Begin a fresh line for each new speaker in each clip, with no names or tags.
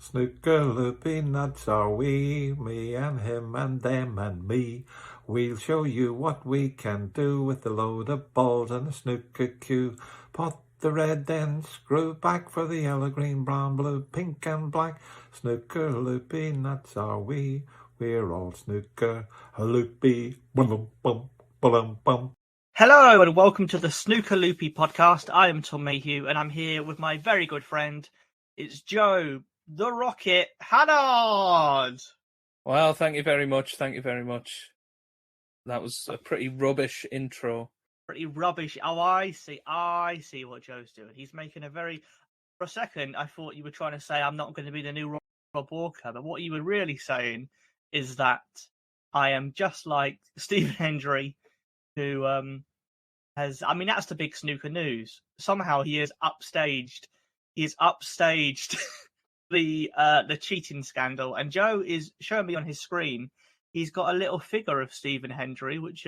Snooker, Loopy, nuts are we, me and him and them and me. We'll show you what we can do with a load of balls and a snooker cue. Pot the red end, screw back for the yellow, green, brown, blue, pink and black. Snooker, Loopy, nuts are we, we're all snooker, Loopy, bum bum bum bum.
Hello and welcome to the Snooker Loopy podcast. I am Tom Mayhew and I'm here with my very good friend. It's Joe, the Rocket Hannard.
Well, thank you very much. Thank you very much. That was a pretty rubbish intro.
Pretty rubbish. Oh, I see what Joe's doing. He's making a very... For a second, I thought you were trying to say I'm not going to be the new Rob Walker, but what you were really saying is that I am just like Stephen Hendry, who has... I mean, that's the big snooker news. Somehow he is upstaged. He is upstaged the cheating scandal, and Joe is showing me on his screen. He's got a little figure of Stephen Hendry, which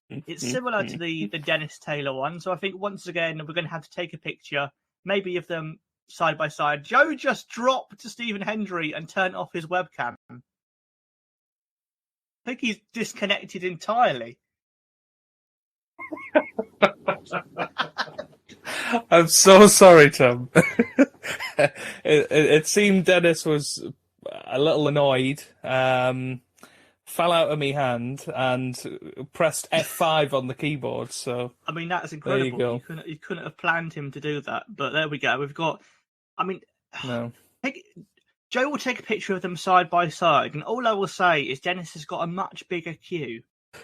it's similar to the Dennis Taylor one. So I think once again we're going to have to take a picture, maybe of them side by side. Joe just dropped to Stephen Hendry and turned off his webcam. I think he's disconnected entirely.
I'm so sorry, Tom. It seemed Dennis was a little annoyed, fell out of my hand and pressed F5 on the keyboard. So
I mean, that's incredible.
There you go.
You couldn't have planned him to do that, but there we go. We've got. I mean,
no.
Joe will take a picture of them side by side, and all I will say is Dennis has got a much bigger queue.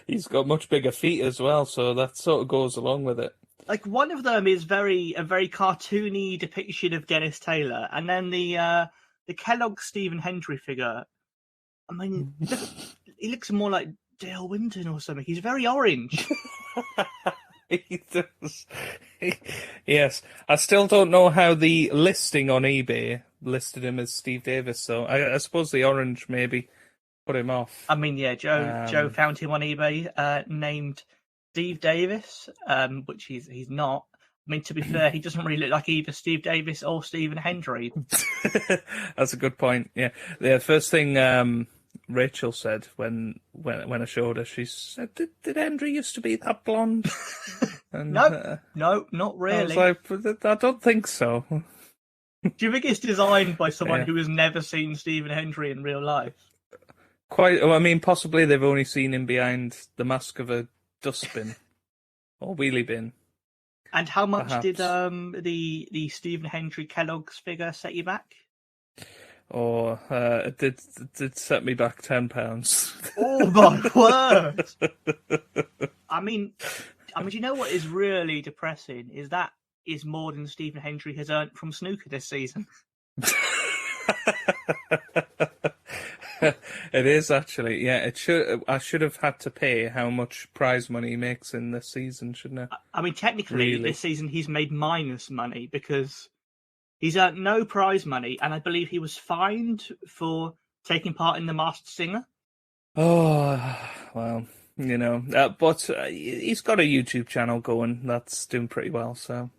He's got much bigger feet as well, so that sort of goes along with it.
Like, one of them is a very cartoony depiction of Dennis Taylor, and then the Kellogg Stephen Hendry figure. I mean, he looks more like Dale Winton or something. He's very orange.
He does. Yes, I still don't know how the listing on eBay listed him as Steve Davis. So I suppose the orange maybe put him off.
I mean, yeah, Joe found him on eBay, named Steve Davis, which he's not. I mean, to be fair, he doesn't really look like either Steve Davis or Stephen Hendry.
That's a good point. Yeah, the first thing Rachel said when I showed her, she said, "Did Hendry used to be that blonde?" And,
no, not really.
I was like, I don't think so.
Do you think it's designed by someone
Yeah.
who has never seen Stephen Hendry in real life?
Quite. Well, I mean, possibly they've only seen him behind the mask of a dustbin or wheelie bin.
And how much
Perhaps.
did the Stephen Hendry Kellogg's figure set you back?
Or it did set me back £10.
Oh my word! I mean, do you know what is really depressing? Is that is more than Stephen Hendry has earned from snooker this season.
It is actually, yeah. I should have had to pay how much prize money he makes in this season, shouldn't I?
I mean, technically,
Really?
this season he's made minus money because he's earned no prize money, and I believe he was fined for taking part in The Masked Singer.
Oh well, you know, but he's got a YouTube channel going that's doing pretty well. So,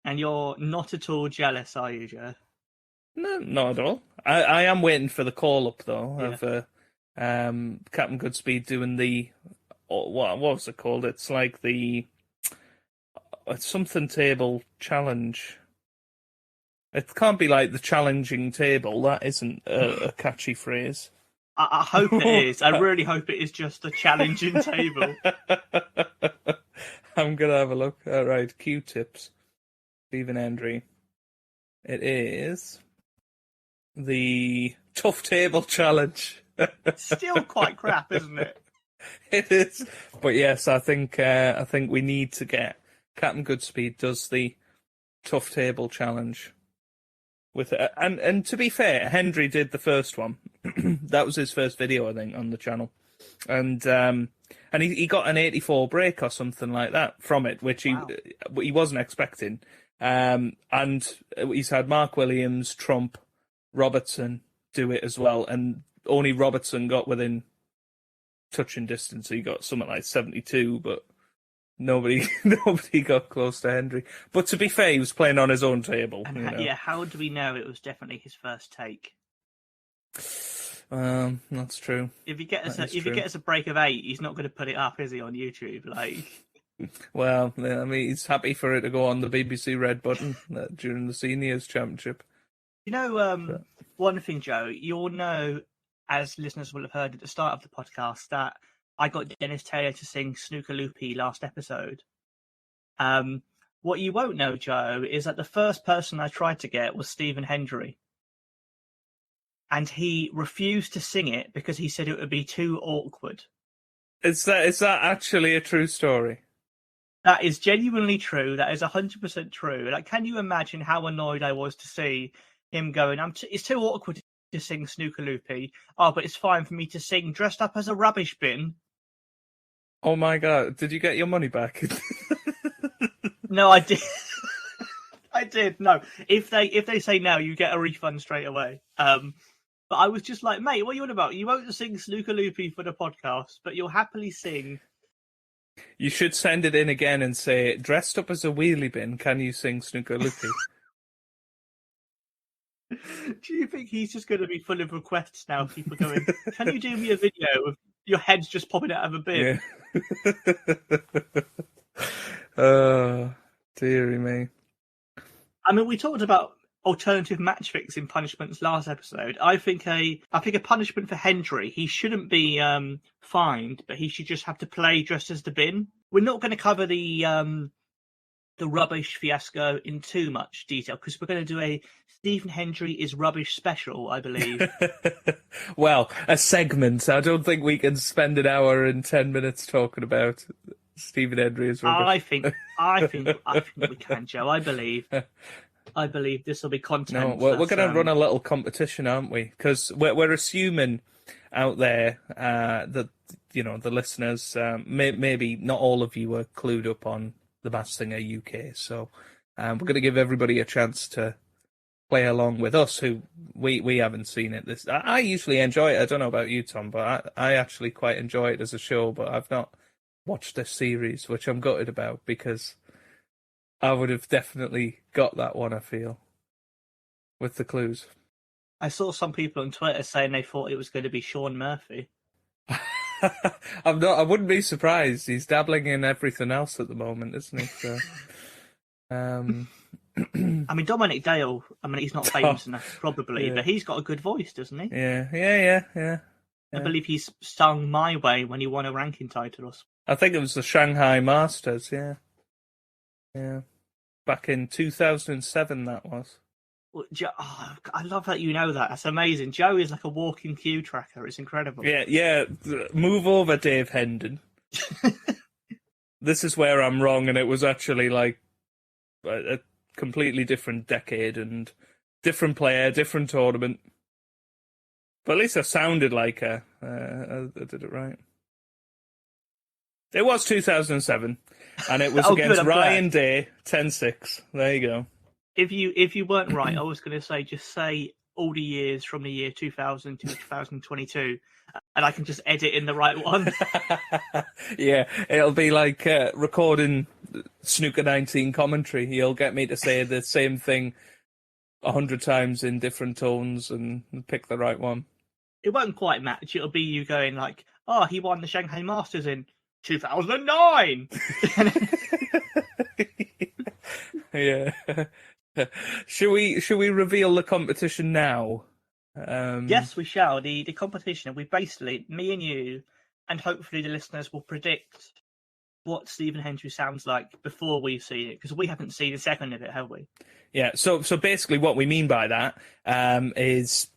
And you're not at all jealous, are you, Joe?
no, not at all. I am waiting for the call up though
Yeah.
of Captain Goodspeed doing the what was it called? It's like the something table challenge. It can't be like the challenging table. That isn't a catchy phrase.
I hope it is. I really hope it is just a challenging table.
I'm gonna have a look. All right, Q-tips. Stephen Hendry. It is the Tough Table Challenge.
Still quite crap, isn't it?
It is, but yes, I think we need to get Captain Goodspeed does the Tough Table Challenge with it. And to be fair, Hendry did the first one. That was his first video, I think, on the channel, and he got an 84 break or something like that from it, which
Wow.
he wasn't expecting. And he's had Mark Williams, Trump, Robertson do it as well, and only Robertson got within touching distance. He got something like 72, but nobody got close to Hendry. But to be fair, he was playing on his own table.
And
you know.
yeah, how do we know it was definitely his first take?
That's true.
If he gets a break of 8, he's not going to put it up, is he, on YouTube? Like,
well, I mean, he's happy for it to go on the BBC Red button during the Seniors Championship.
You know, one thing, Joe, you'll know, as listeners will have heard at the start of the podcast, that I got Dennis Taylor to sing Snooker Loopy last episode. What you won't know, Joe, is that the first person I tried to get was Stephen Hendry. And he refused to sing it because he said it would be too awkward.
Is that actually a true story?
That is genuinely true. That is 100% true. Like, can you imagine how annoyed I was to see him going, it's too awkward to sing Snooker Loopy. Oh, but it's fine for me to sing dressed up as a rubbish bin.
Oh my God. Did you get your money back?
No, I did. I did. No. If they say no, you get a refund straight away. But I was just like, mate, what are you on about? You won't sing Snooker Loopy for the podcast, but you'll happily sing.
You should send it in again and say, dressed up as a wheelie bin, can you sing Snooker Loopy?
Do you think he's just going to be full of requests now? People going, can you do me a video of your head's just popping out of a bin?
Yeah. Oh, dearie me.
I mean, we talked about alternative match fixing punishments last episode. I think a punishment for Hendry, he shouldn't be fined, but he should just have to play dressed as the bin. We're not going to cover the rubbish fiasco in too much detail because we're going to do a Stephen Hendry is rubbish special, I believe.
Well, a segment. I don't think we can spend an hour and 10 minutes talking about Stephen Hendry is rubbish.
I think we can, Joe. I believe this will be content.
No, we're going to run a little competition, aren't we? Because we're assuming out there that the listeners, maybe not all of you are clued up on The Masked Singer UK, so we're going to give everybody a chance to play along with us who we haven't seen it. I usually enjoy it. I don't know about you, Tom, but I actually quite enjoy it as a show. But I've not watched this series, which I'm gutted about because I would have definitely got that one, I feel, with the clues.
I saw some people on Twitter saying they thought it was going to be Sean Murphy.
I wouldn't be surprised. He's dabbling in everything else at the moment, isn't he? So,
I mean, Dominic Dale, he's not famous enough, probably, but he's got a good voice, doesn't he?
Yeah.
I believe he's sung My Way when he won a ranking title.
I think it was the Shanghai Masters, yeah. Back in 2007, that was.
Well, I love that you know that. That's amazing. Joe is like a walking cue tracker. It's incredible.
Yeah. Move over, Dave Hendon. This is where I'm wrong, and it was actually like a completely different decade and different player, different tournament. But at least I sounded like I did it right. It was 2007, and it was against Ryan Day, 10-6. There you go.
If you weren't right, I was going to say just say all the years from the year 2000 to 2022, and I can just edit in the right one.
Yeah, it'll be like recording Snooker 19 commentary. You'll get me to say the same thing 100 times in different tones and pick the right one.
It won't quite match. It'll be you going like, "Oh, he won the Shanghai Masters in 2009."
Yeah. Should we reveal the competition now?
Yes, we shall. The competition. We basically, me and you, and hopefully the listeners will predict what Stephen Hendry sounds like before we've seen it, because we haven't seen a second of it, have we?
Yeah. So basically, what we mean by that is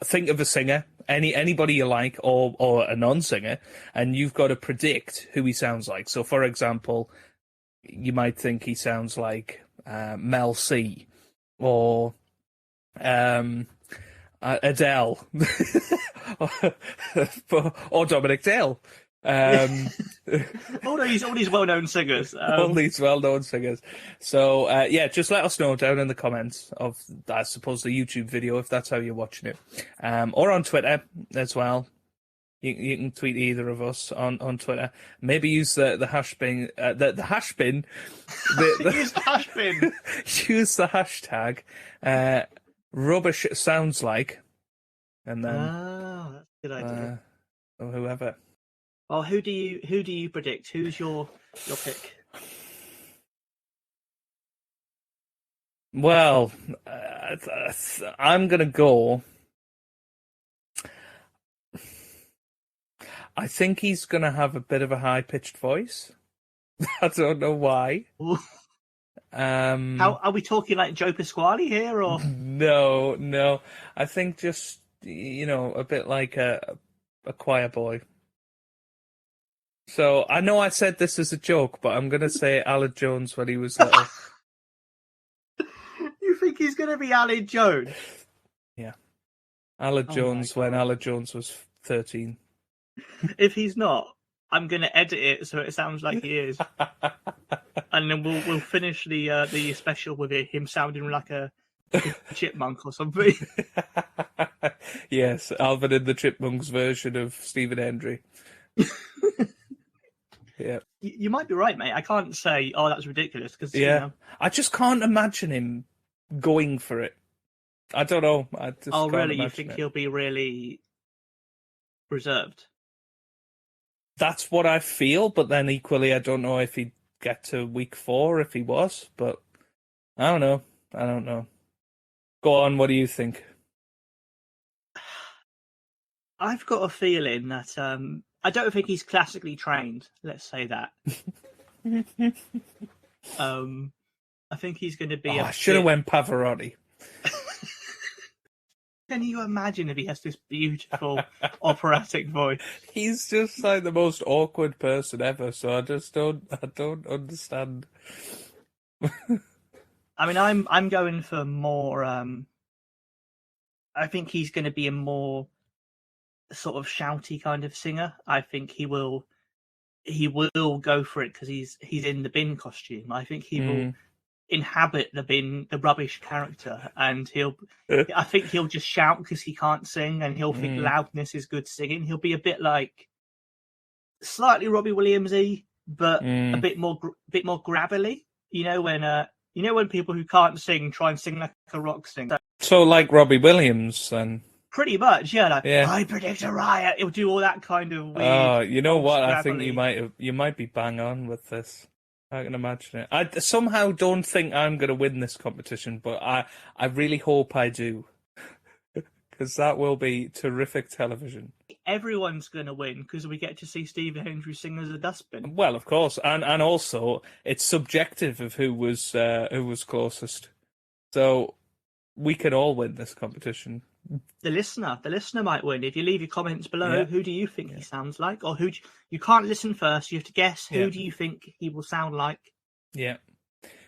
think of a singer, anybody you like, or a non-singer, and you've got to predict who he sounds like. So, for example, you might think he sounds like Mel C, or Adele, or Dominic Dale.
All these well-known singers.
All these well-known singers. So, just let us know down in the comments of, I suppose, the YouTube video, if that's how you're watching it. Or on Twitter as well. You can tweet either of us on Twitter. Maybe use the hash bin. The hash bin.
Use the hash bin.
Use the hashtag rubbish sounds like. and then
that's a good idea.
or whoever.
Well, who do you predict? Who's your pick?
Well, I'm gonna go. I think he's gonna have a bit of a high-pitched voice. I don't know why.
How are we talking, like Joe Pasquale here, or
No. I think just a bit like a choir boy. So I know I said this as a joke, but I'm gonna say Alan Jones when he was little.
You think he's going to be Alan Jones?
Yeah, Alan Jones when Alan Jones was 13.
If he's not, I'm going to edit it so it sounds like he is, and then we'll finish the special with him sounding like a chipmunk or something.
Yes, Alvin and the Chipmunks version of Stephen Hendry. Yeah,
you might be right, mate. I can't say, oh, that's ridiculous, because
I just can't imagine him going for it. I don't know. I just can't
really?
imagine
You think
it.
he'll be really reserved?
That's what I feel, but then equally, I don't know if he'd get to week 4 if he was. But I don't know. Go on. What do you think?
I've got a feeling that I don't think he's classically trained. Let's say that. I think he's going to be.
I should have went Pavarotti.
Can you imagine if he has this beautiful operatic voice?
He's just like the most awkward person ever. So I don't understand.
I mean, I'm going for more. I think he's going to be a more sort of shouty kind of singer. I think he will go for it because he's in the bin costume. I think he will inhabit the rubbish character, and I think he'll just shout because he can't sing, and he'll think loudness is good singing. He'll be a bit like slightly Robbie Williams-y, but a bit more gravelly. When people who can't sing try and sing like a rock singer.
So like Robbie Williams, then.
Pretty much, yeah. I predict a riot. It'll do all that kind of weird.
Oh, you know what? I think
gravelly.
you might be bang on with this. I can imagine it. I somehow don't think I'm going to win this competition, but I really hope I do, because that will be terrific television.
Everyone's going to win because we get to see Stephen Hendry sing as a dustbin.
Well, of course, and also it's subjective of who was closest, so we can all win this competition.
The listener might win. If you leave your comments below, who do you think he sounds like, or you can't listen first. You have to guess who do you think he will sound like. Yeah.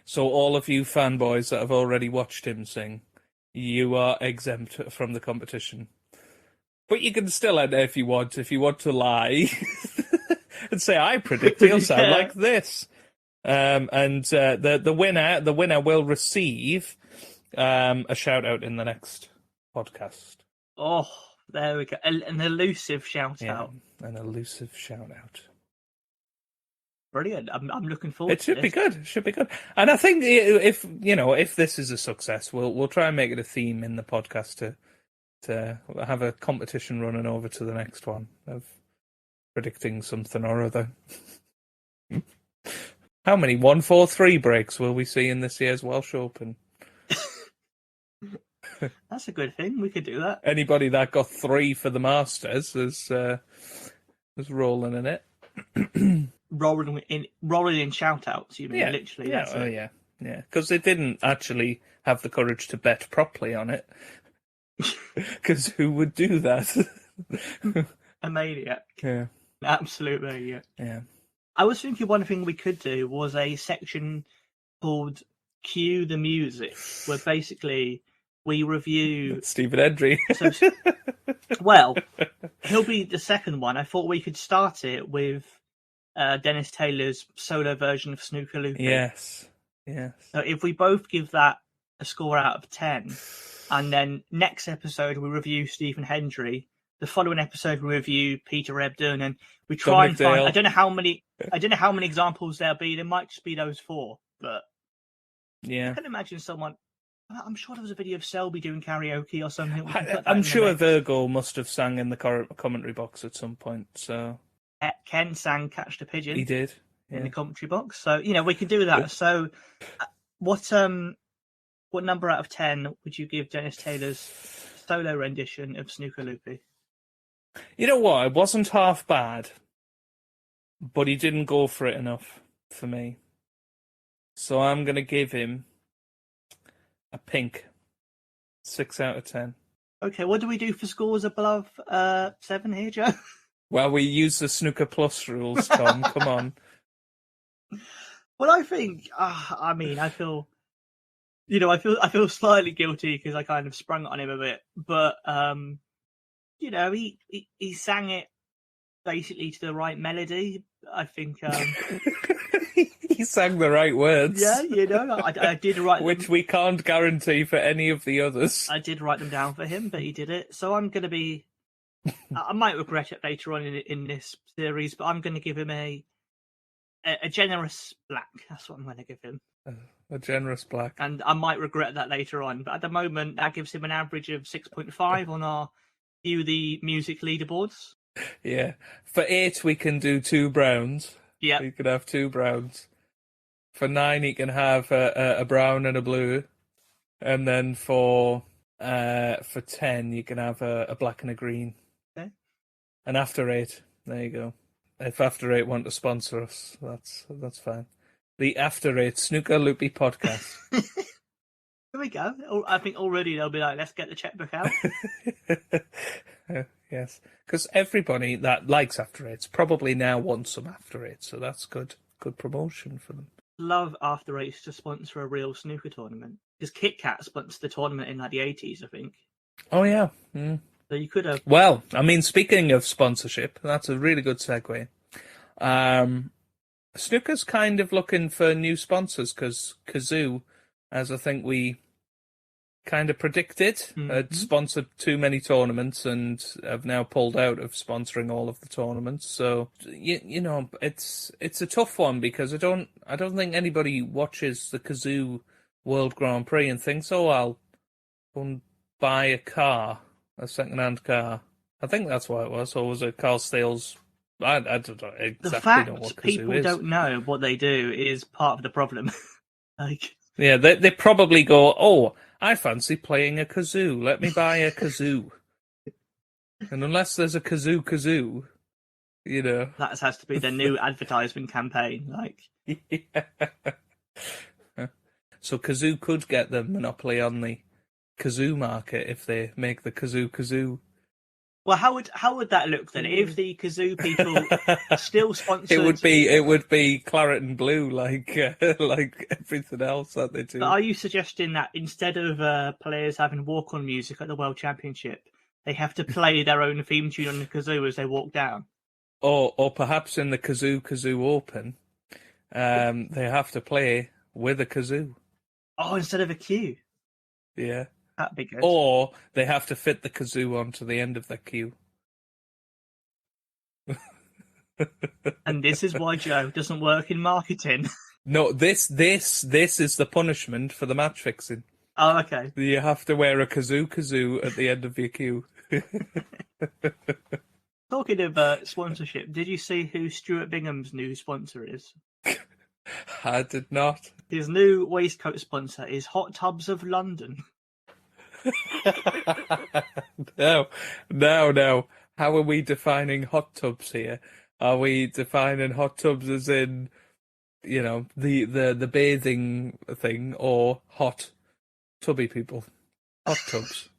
So all of you fanboys that have already watched him sing, you are exempt from the competition. But you can still enter if you want. If you want to lie and say, "I predict he'll sound like this," and the winner will receive a shout out in the next podcast.
Oh, there we go. An elusive shout out.
An elusive shout out.
Brilliant. I'm looking forward
to it. It should be good. And I think if this is a success, we'll try and make it a theme in the podcast to have a competition running over to the next one of predicting something or other. How many 1-4-3 breaks will we see in this year's Welsh Open?
That's a good thing. We could do that.
Anybody that got 3 for the Masters is rolling in it.
rolling in shout outs, you mean, literally.
Yeah. Because they didn't actually have the courage to bet properly on it. Because who would do that?
A maniac.
Yeah.
Absolute maniac.
Yeah.
I was thinking one thing we could do was a section called Cue the Music, where basically we review
Stephen Hendry.
Well, he'll be the second one. I thought we could start it with Dennis Taylor's solo version of Snooker Loopy.
Yes.
So if we both give that a score out of 10, and then next episode we review Stephen Hendry, the following episode we review Peter Ebdon, and we try and find. I don't know how many examples there'll be. There might just be those 4, but
yeah,
I can imagine someone I'm sure there was a video of Selby doing karaoke or something. We can put that
I'm
in the
sure
mix.
Virgo must have sang in the commentary box at some point. So
Ken sang "Catch the Pigeon"
he did
in the commentary box. So we can do that. So, what number out of 10 would you give Dennis Taylor's solo rendition of Snooker Loopy?
You know what? It wasn't half bad, but he didn't go for it enough for me. So I'm going to give him a pink 6 out of 10.
Okay, what do we do for scores above 7 here, Joe?
Well, we use the Snooker Plus rules, Tom. Come on.
Well, I think, I feel, I feel slightly guilty because I kind of sprung it on him a bit, but he sang it basically to the right melody. I think
he sang the right words.
Yeah, I did write
which we can't guarantee for any of the others.
I did write them down for him, but he did it. So I'm going to be. I might regret it later on in this series, but I'm going to give him a generous black. That's what I'm going to give him.
A generous black.
And I might regret that later on, but at the moment that gives him an average of 6.5 on our View the Music leaderboards.
Yeah. For 8, we can do 2 browns.
Yeah.
You can have 2 browns. For 9, he can have a brown and a blue. And then for 10, you can have a black and a green.
Okay.
And after 8, there you go. If After 8 want to sponsor us, that's fine. The After 8 Snooker Loopy podcast.
Here we go. I think already they'll be like, let's get the checkbook out.
Yes, because everybody that likes After 8s probably now wants some After 8, so that's good promotion for them.
Love After 8s to sponsor a real snooker tournament. Because Kit Kat sponsored the tournament in like the 80s, I think.
Oh, yeah. Mm.
So you could have...
Well, I mean, speaking of sponsorship, that's a really good segue. Snooker's kind of looking for new sponsors because Kazoo, as I think we kind of predicted, had sponsored too many tournaments and have now pulled out of sponsoring all of the tournaments. So it's a tough one because I don't think anybody watches the Kazoo World Grand Prix and thinks, oh, I'll go and buy a second-hand car. I think that's what it was, or was it Carl Steele's? I don't know exactly
the fact
what Kazoo
people
is.
don't know what they do is part of the problem.
Yeah, they probably go, oh, I fancy playing a kazoo. Let me buy a kazoo. And unless there's a kazoo,
that has to be their new advertisement campaign.
Yeah. So Kazoo could get the monopoly on the kazoo market if they make the kazoo.
Well, how would that look then? If the kazoo people still sponsored...
It would be claret and blue like everything else that they do.
But are you suggesting that instead of players having walk-on music at the World Championship, they have to play their own theme tune on the kazoo as they walk down?
Or perhaps in the Kazoo Open, they have to play with a kazoo.
Oh, instead of a cue?
Yeah.
That'd be good.
Or they have to fit the kazoo onto the end of the queue.
And this is why Joe doesn't work in marketing.
No, this is the punishment for the match fixing.
Oh, okay.
You have to wear a kazoo at the end of your queue.
Talking of sponsorship, did you see who Stuart Bingham's new sponsor is?
I did not.
His new waistcoat sponsor is Hot Tubs of London.
No. How are we defining hot tubs here? Are we defining hot tubs as in, the bathing thing, or hot tubby people? Hot tubs.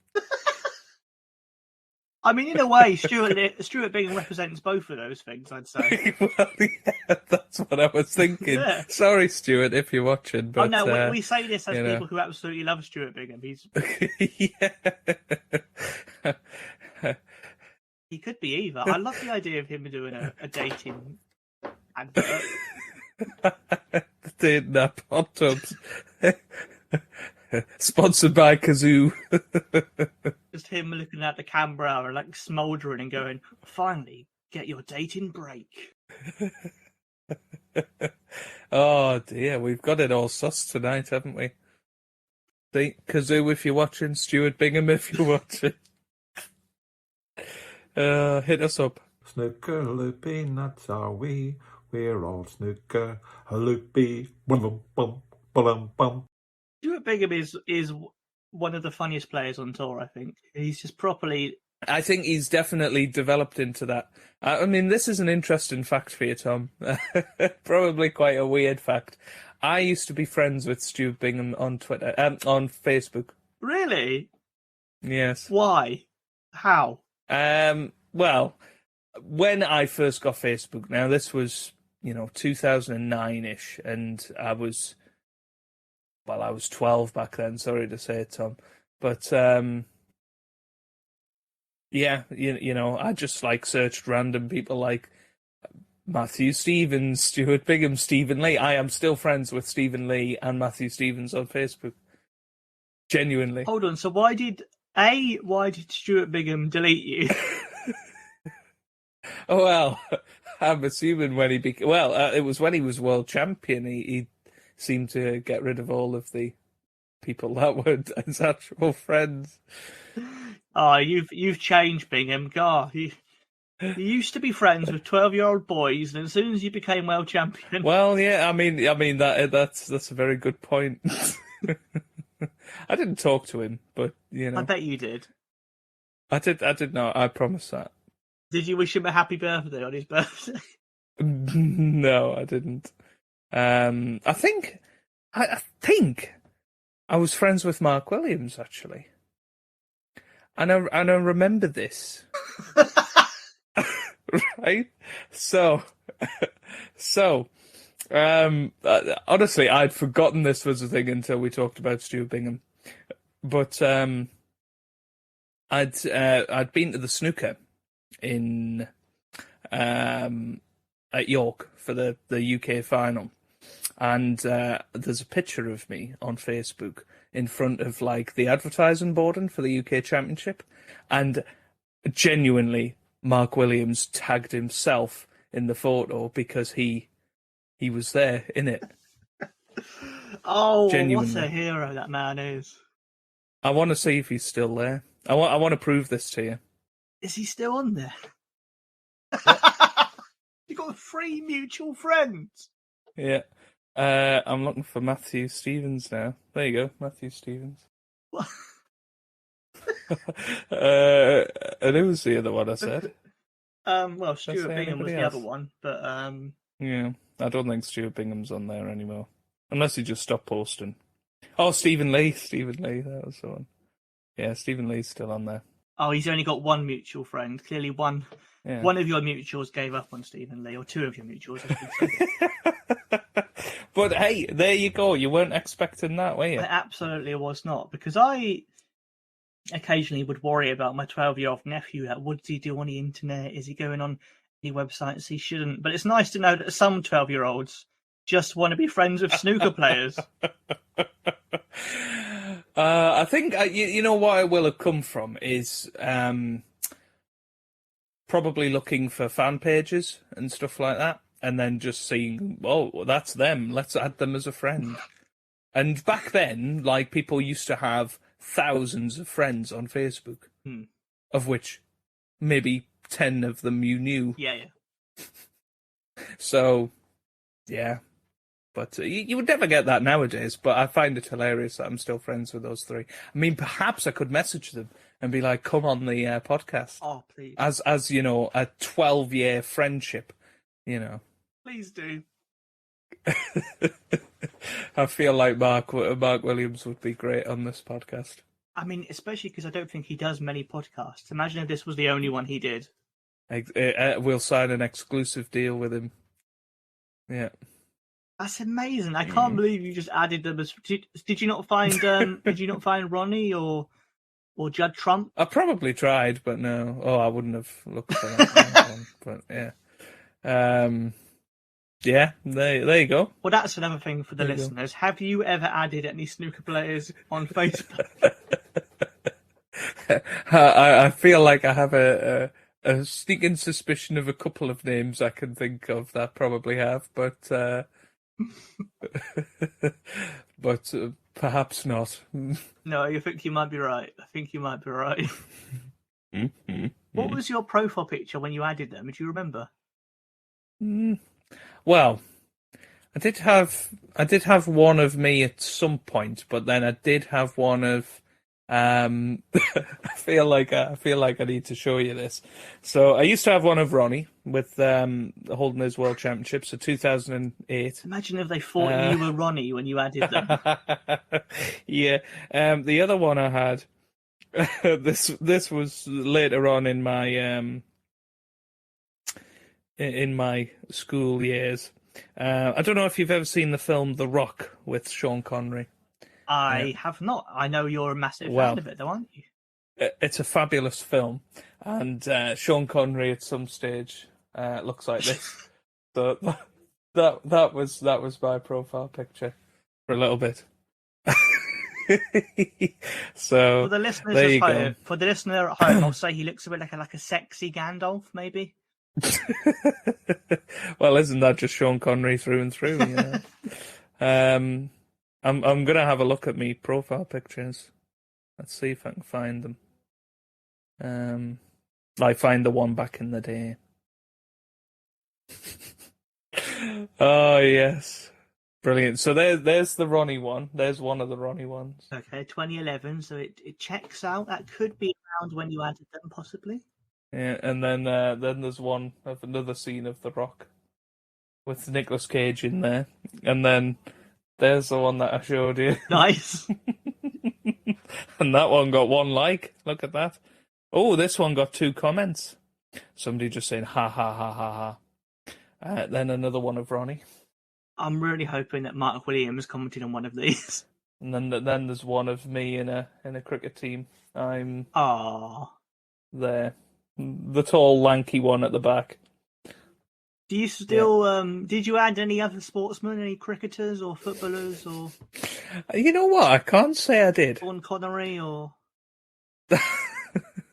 I mean, in a way, Stuart Bingham represents both of those things, I'd say.
Well, yeah, that's what I was thinking. Yeah. Sorry, Stuart, if you're watching. But,
no, we say this as people who absolutely love Stuart Bingham. He's...
Yeah.
He could be either. I love the idea of him doing a dating advert.
Dating up hot tubs. Sponsored by Kazoo.
Just him looking at the camera and like smouldering and going, finally, get your dating break.
Oh dear, we've got it all sussed tonight, haven't we? See, Kazoo if you're watching, Stuart Bingham if you're watching. Hit us up.
Snooker, Loopy, nuts are we. We're all snooker, Loopy. Bum bum bum bum.
Stuart Bingham is one of the funniest players on tour, I think. He's just properly...
I think he's definitely developed into that. I mean, this is an interesting fact for you, Tom. Probably quite a weird fact. I used to be friends with Stuart Bingham on Twitter, on Facebook.
Really?
Yes.
Why? How?
Well, when I first got Facebook, now this was, 2009-ish, and I was 12 back then, sorry to say it, Tom. But, yeah, I just, searched random people like Matthew Stevens, Stuart Bingham, Stephen Lee. I am still friends with Stephen Lee and Matthew Stevens on Facebook. Genuinely.
Hold on, so why did Stuart Bingham delete you?
Oh, well, I'm assuming when he became... Well, it was when he was world champion. He seemed to get rid of all of the people that were his actual friends.
Oh, you've changed, Bingham. God, you used to be friends with 12-year-old boys, and as soon as you became world champion...
Well, yeah, I mean that's a very good point. I didn't talk to him, but,
I bet you did.
I did not. I promise that.
Did you wish him a happy birthday on his birthday?
No, I didn't. I think I was friends with Mark Williams, actually. And I remember this. Right? So, honestly, I'd forgotten this was a thing until we talked about Stuart Bingham. But I'd been to the Snooker in at York for the UK final, and there's a picture of me on Facebook in front of the advertising boarding for the UK Championship, and genuinely Mark Williams tagged himself in the photo because he was there in it.
Oh,
Genuinely.
What a hero that man is.
I want to see if he's still there. I want to prove this to you.
Is he still on there? You got 3 mutual friends.
Yeah. I'm looking for Matthew Stevens now. There you go, Matthew Stevens.
What?
And who was the other one I said?
Well, Stuart Bingham was the other one, but
yeah, I don't think Stuart Bingham's on there anymore, unless he just stopped posting. Oh, Stephen Lee, that was the one. Yeah, Stephen Lee's still on there.
Oh, he's only got one mutual friend. Clearly, one of your mutuals gave up on Stephen Lee, or 2 of your mutuals.
But hey, there you go. You weren't expecting that, were you?
I absolutely was not, because I occasionally would worry about my 12-year-old nephew. What does he do on the internet? Is he going on any websites he shouldn't? But it's nice to know that some 12-year-olds just want to be friends with snooker players.
I think you know what it will have come from is probably looking for fan pages and stuff like that, and then just seeing, oh, that's them. Let's add them as a friend. And back then, people used to have thousands of friends on Facebook, of which maybe 10 of them you knew.
Yeah.
So, yeah. But you would never get that nowadays, but I find it hilarious that I'm still friends with those 3. I mean, perhaps I could message them and be like, come on the podcast.
Oh, please.
As a 12-year friendship,
Please do.
I feel like Mark Williams would be great on this podcast.
I mean, especially because I don't think he does many podcasts. Imagine if this was the only one he did.
We'll sign an exclusive deal with him. Yeah.
That's amazing. I can't believe you just added them as... Did you not find Ronnie or Judd Trump?
I probably tried, but no. Oh, I wouldn't have looked for that one. But yeah. Yeah, there you go.
Well, that's another thing for the listeners. Have you ever added any snooker players on Facebook?
I feel like I have a sneaking suspicion of a couple of names I can think of that probably have, but but perhaps not.
No, I think you might be right. What was your profile picture when you added them? Do you remember?
Well, I did have one of me at some point, but then I did have one of. I feel like I need to show you this. So I used to have one of Ronnie with holding his world championships in 2008.
Imagine if they thought you were Ronnie when you added them.
Yeah. The other one I had. This was later on in my school years. I don't know if you've ever seen the film The Rock with Sean Connery.
I have not. I know you're a massive fan of it, though, aren't you?
It's a fabulous film, and Sean Connery at some stage looks like this. So that was my profile picture for a little bit. So
for the listeners
there you
at
go.
home, I'll say he looks a bit like a sexy Gandalf, maybe.
Well, isn't that just Sean Connery through and through? You know? I'm gonna have a look at me profile pictures. Let's see if I can find them. I find the one back in the day. Oh yes, brilliant. So there's the Ronnie one. There's one of the Ronnie ones.
Okay, 2011. So it checks out. That could be around when you added them, possibly.
Yeah, and then there's one of another scene of The Rock with Nicolas Cage in there, and then there's the one that I showed you.
Nice.
And that one got 1 like. Look at that. Oh, this one got 2 comments. Somebody just saying ha ha ha ha ha. Then another one of Ronnie.
I'm really hoping that Mark Williams commented on one of these.
And then there's one of me in a cricket team. I'm there. The tall, lanky one at the back.
Do you still did you add any other sportsmen, any cricketers or footballers or
You know what? I can't say I did.
Sean Connery or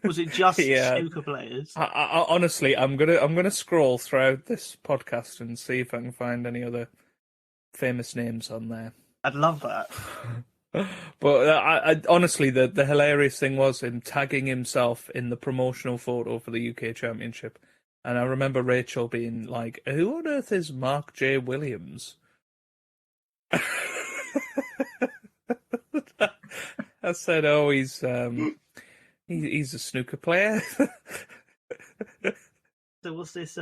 was it just snooker players?
I honestly, I'm gonna scroll throughout this podcast and see if I can find any other famous names on there.
I'd love that.
But I honestly, the hilarious thing was him tagging himself in the promotional photo for the UK Championship. And I remember Rachel being like, "Who on earth is Mark J. Williams?" I said, "Oh, he's a snooker player."
So what's this?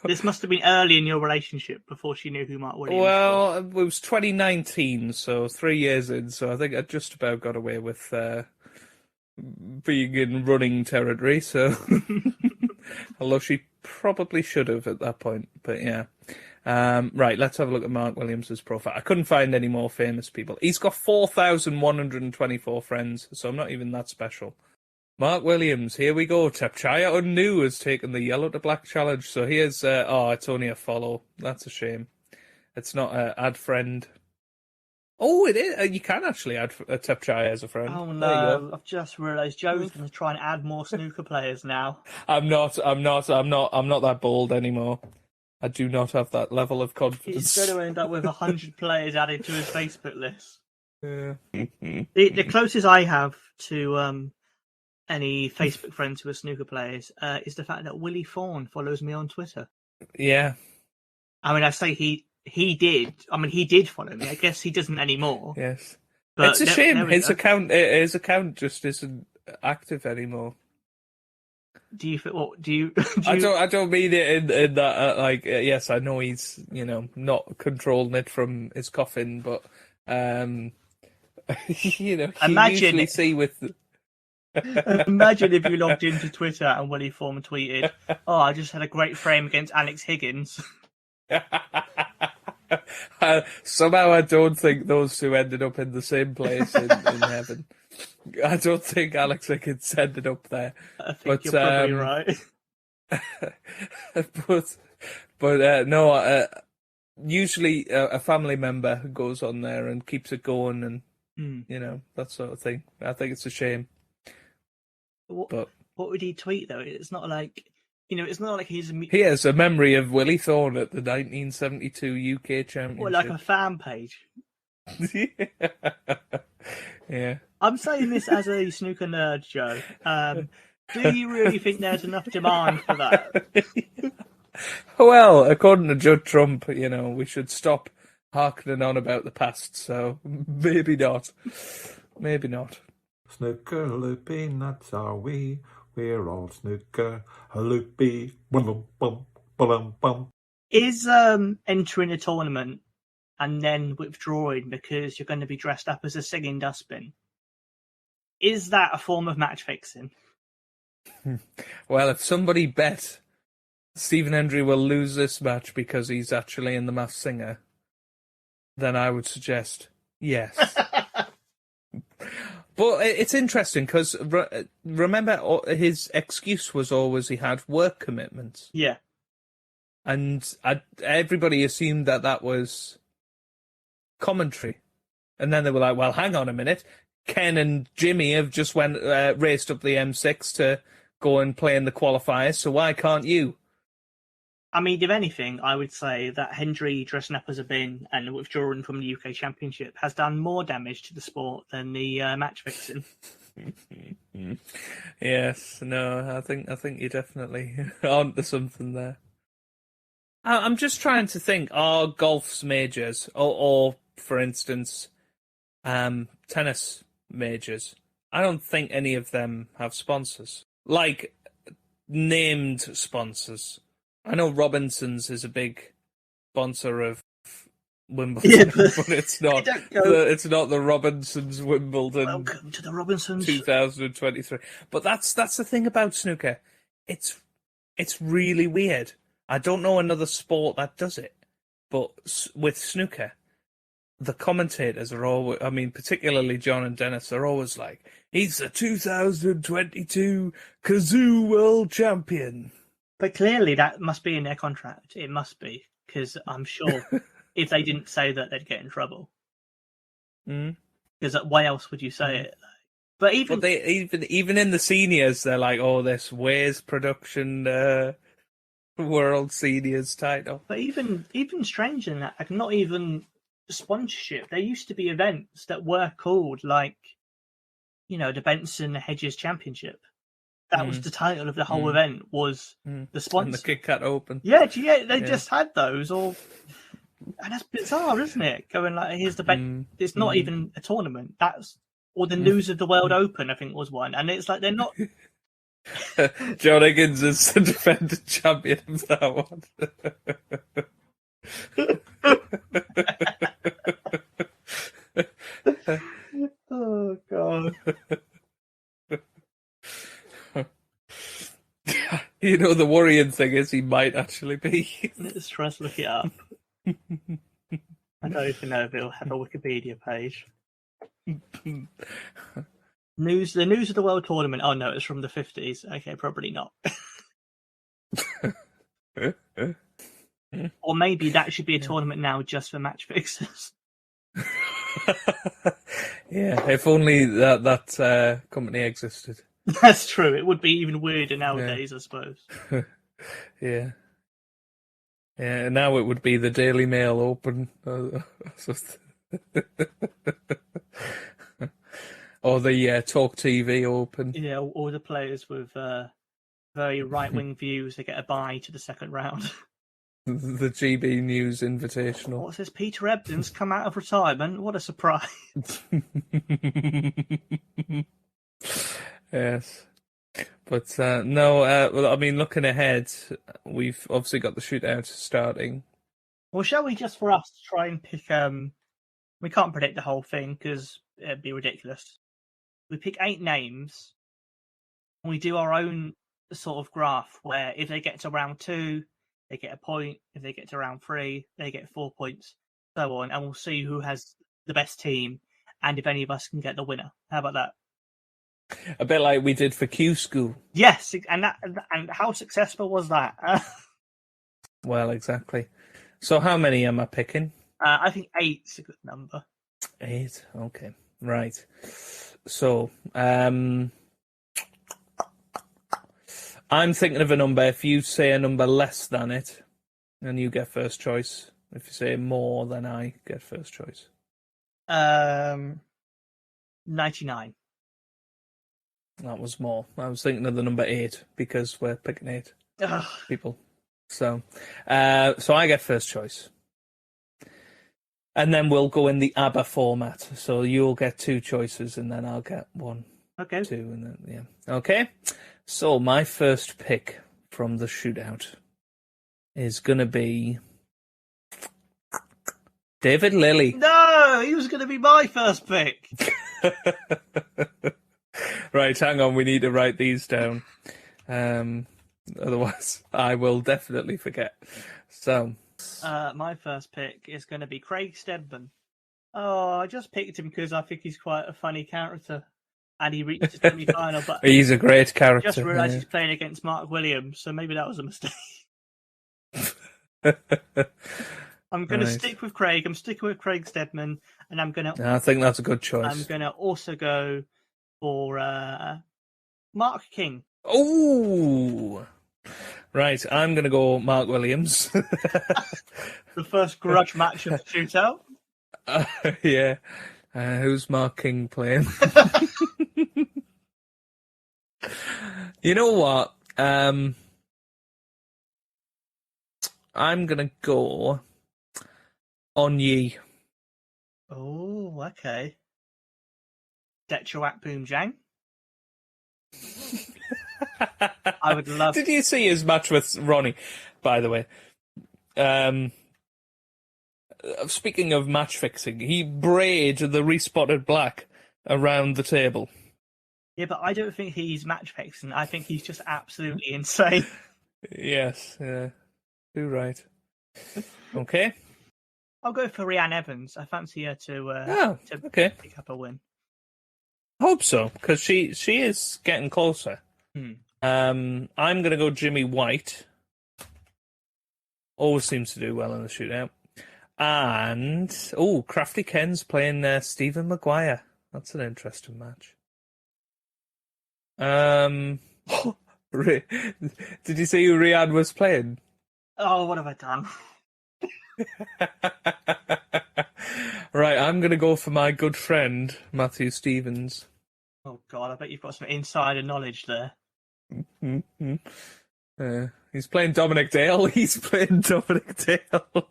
This must have been early in your relationship before she knew who Mark Williams was.
Well, it was 2019, so 3 years in. So I think I just about got away with being in running territory. So, although she probably should have at that point, but yeah. Right, let's have a look at Mark Williams' profile. I couldn't find any more famous people. He's got 4,124 friends, so I'm not even that special. Mark Williams, here we go. Tapchaya Unnu has taken the yellow to black challenge. So here's, it's only a follow. That's a shame. It's not a add friend. Oh, it is. You can actually add a Tapchaya as a friend.
Oh no! I've just realised Joe's going to try and add more snooker players now.
I'm not that bold anymore. I do not have that level of confidence.
He's going to end up with 100 players added to his Facebook list.
Yeah.
The closest I have to any Facebook friends who are snooker players is the fact that Willie Thorne follows me on Twitter.
Yeah.
I mean, I say he did. I mean, he did follow me. I guess he doesn't anymore.
Yes.
But
it's a shame. His account just isn't active anymore.
Do you? What do you?
I don't mean it in that. Yes, I know he's not controlling it from his coffin, but you
imagine
usually see with.
Imagine if you logged into Twitter and Willie Thorne tweeted, "Oh, I just had a great frame against Alex Higgins."
Somehow, I don't think those two ended up in the same place in heaven. I don't think Alex Higgins ended up there.
I think you're probably right.
but no. Usually, a family member goes on there and keeps it going, and that sort of thing. I think it's a shame.
What would he tweet though? It's not like it's not like he's.
He has a memory of Willie Thorne at the 1972 UK Championship.
Or like a fan page.
Yeah.
I'm saying this as a snooker nerd, Joe. Do you really think there's enough demand for that?
Well, according to Judge Trump, we should stop harkening on about the past, so maybe not. Maybe not.
Snooker, Loopy, nuts are we. We're all snooker, Loopy. Bum bum bum bum.
Is entering a tournament and then withdrawing because you're going to be dressed up as a singing dustbin, is that a form of match fixing?
Well, if somebody bet Stephen Hendry will lose this match because he's actually in The Masked Singer, then I would suggest yes. But it's interesting because remember his excuse was always he had work commitments.
Yeah.
And everybody assumed that was commentary. And then they were like, well, hang on a minute. Ken and Jimmy have just raced up the M6 to go and play in the qualifiers, so why can't you?
I mean, if anything, I would say that Hendry dressing up as a bin and withdrawing from the UK Championship has done more damage to the sport than the match fixing.
Yes, no, I think you definitely onto something there. I'm just trying to think, are golf's majors, or for instance, tennis majors? I don't think any of them have sponsors. Like, named sponsors. I know Robinsons is a big sponsor of Wimbledon,
Yeah,
but it's not. It's not the Robinsons Wimbledon.
Welcome to the Robinsons
2023. But that's the thing about snooker. It's really weird. I don't know another sport that does it, but with snooker, the commentators are always, I mean, particularly John and Dennis, are always like, he's the 2022 Kazoo World Champion.
But clearly that must be in their contract. It must be, because I'm sure if they didn't say that, they'd get in trouble. Because why else would you say it? But even
in the seniors, they're like, oh, this Ways Production World Seniors title.
But even stranger than that, like not even sponsorship. There used to be events that were called like, the Benson Hedges Championship. That was the title of the whole event, was the sponsor.
And the Kit Kat Open.
Yeah, they just had those. And that's bizarre, isn't it? Going like, here's the bet. It's not even a tournament. Or the News of the World Open, I think was one. And it's like, they're not...
John Higgins is the defending champion of that one.
Oh, God.
The worrying thing is he might actually be.
Let's try to look it up. I don't even know if it'll have a Wikipedia page. The News of the World Tournament. Oh no, it's from the 50s. Okay, probably not. Or maybe that should be a tournament now just for match fixers.
Yeah, if only that company existed.
That's true. It would be even weirder nowadays, I suppose.
Yeah. Yeah, now it would be the Daily Mail Open. Or the Talk TV Open.
Yeah, all the players with very right-wing views, they get a bye to the second round.
The GB News Invitational.
What's this? Peter Ebdon's come out of retirement? What a surprise.
Yes. But well, I mean, looking ahead, we've obviously got the shootout starting.
Well, shall we just for us try and pick... we can't predict the whole thing because it'd be ridiculous. We pick 8 names and we do our own sort of graph where if they get to round 2, they get a point. If they get to round 3, they get 4 points, so on. And we'll see who has the best team and if any of us can get the winner. How about that?
A bit like we did for Q School.
Yes, and how successful was that?
Well, exactly. So how many am I picking?
I think 8's a good number.
8, okay. Right. So, I'm thinking of a number. If you say a number less than it, then you get first choice. If you say more, then I get first choice.
99.
That was more. I was thinking of the number 8 because we're picking 8
Ugh.
people. So I get first choice. And then we'll go in the ABBA format. So you'll get 2 choices and then I'll get 1,
Okay.
2, and then, yeah. Okay. So my first pick from the shootout is going to be David Lilly.
No, he was going to be my first pick.
Right, hang on. We need to write these down. Otherwise, I will definitely forget. So,
my first pick is going to be Craig Steadman. Oh, I just picked him because I think he's quite a funny character. And he reached the semi-final, but
he's a great character.
I just realised he's playing against Mark Williams, so maybe that was a mistake. I'm going to stick with Craig. I'm sticking with Craig Steadman, and I'm going to.
I think that's a good choice.
I'm going to also go for Mark King.
Oh, right. I'm going to go Mark Williams.
The first grudge match of the shootout.
Yeah. Who's Mark King playing? You know what? I'm going to go on Yi.
Oh, okay. Detchawak Boom Jang. I would love.
Did you see his match with Ronnie, by the way? Speaking of match fixing, he braided the respotted black around the table.
Yeah, but I don't think he's match fixing. I think he's just absolutely insane.
Yes, yeah. You're right. Okay.
I'll go for Rhiannon Evans. I fancy her to
okay.
pick up a win.
I hope so, because she is getting closer. I'm going to go Jimmy White. Always seems to do well in the shootout. And, Crafty Ken's playing Stephen Maguire. That's an interesting match. Did you see who Riyadh was playing?
Oh, what have I done?
Right, I'm going to go for my good friend, Matthew Stevens.
Oh, God, I bet you've got some insider knowledge there.
Mm-hmm. He's playing Dominic Dale. He's playing Dominic Dale.
Well,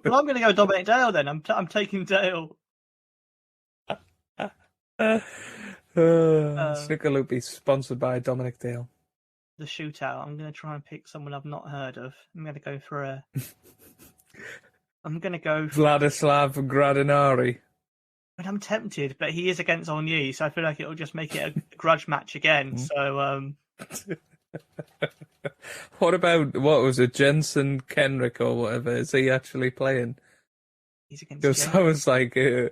I'm going to go Dominic Dale then. I'm taking Dale.
Snooker Loopy, sponsored by Dominic Dale.
The shootout. I'm going to try and pick someone I've not heard of. I'm going to go for
Vladislav Gradinari.
But I'm tempted, but he is against Onyi, so I feel like it'll just make it a grudge match again. So,
what was it, Jensen Kenrick or whatever? Is he actually playing?
He's against.
Because I was like, who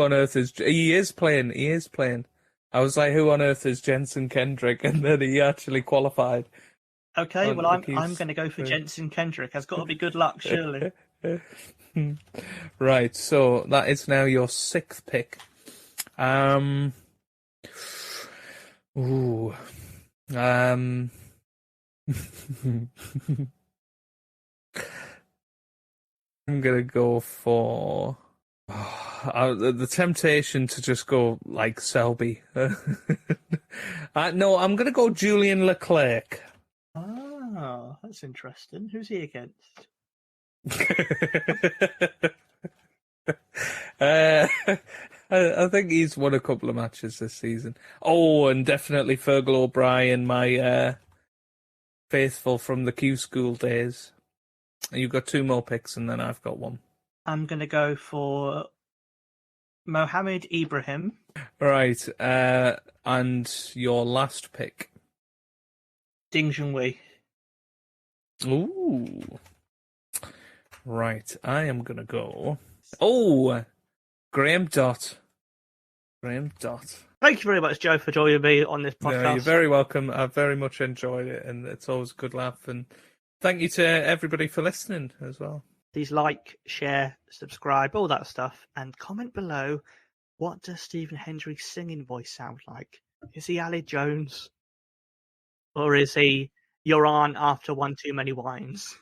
on earth is? He is playing. I was like, who on earth is Jensen Kendrick? And then he actually qualified.
Okay, well, I'm going to go for Jensen Kendrick. Has got to be good luck, surely.
Right, so that is now your 6th pick. I'm gonna go for the temptation to just go like Selby. No, I'm gonna go Julian Leclerc.
Oh, that's interesting. Who's he against?
I think he's won a couple of matches this season. Oh, and definitely Fergal O'Brien, my faithful from the Q School days. You've got 2 more picks, and then I've got 1.
I'm going to go for Mohammed Ibrahim.
Right, and your last pick.
Ding Junhui.
Ooh. Right, I am going to go... Oh, Graham Dott. Thank
you very much, Joe, for joining me on this podcast.
No, you're very welcome. I've very much enjoyed it, and it's always a good laugh. And thank you to everybody for listening as well.
Please like, share, subscribe, all that stuff, and comment below, what does Stephen Hendry's singing voice sound like? Is he Ali Jones? Or is he your aunt after one too many wines?